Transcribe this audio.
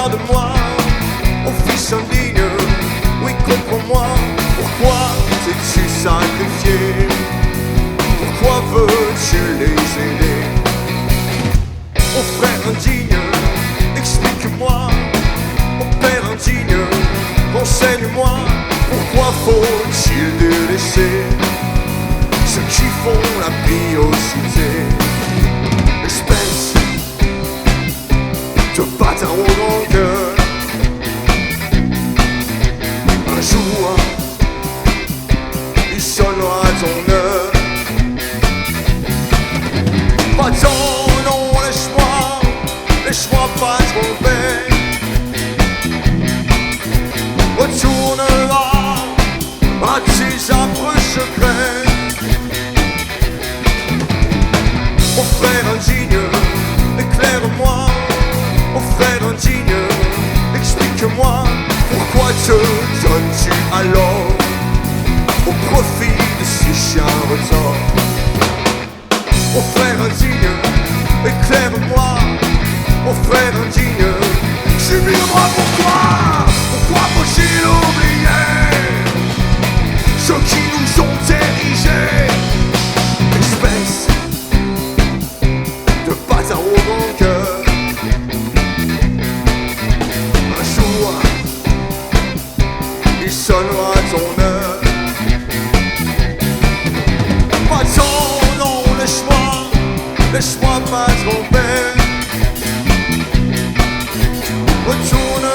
Regarde-moi, mon fils indigne, oui comprends-moi. Pourquoi t'es-tu sacrifié? Pourquoi veux-tu les aider? Mon frère indigne, explique-moi. Mon père indigne, renseigne-moi. Pourquoi faut-il délaisser ceux qui font la biocité? Espèce de bâtard au grand cœur. Un jour, il sonnera ton heure. Attends, non, laisse-moi pas tromper. Retournera à tes affreux secrets. Mon frère indigne, éclaire-moi. Mon frère indigne, explique-moi. Pourquoi te donnes-tu alors au profit de ces chiens retors? Mon frère indigne, éclaire-moi. Mon frère indigne, subis-moi. Pourquoi faut-il oublier ceux qui nous ont érigés? Espèce de bâtard au grand cœur. Un jour, il sonnera ton heure. Attends, non, laisse-moi pas tromper. Retourne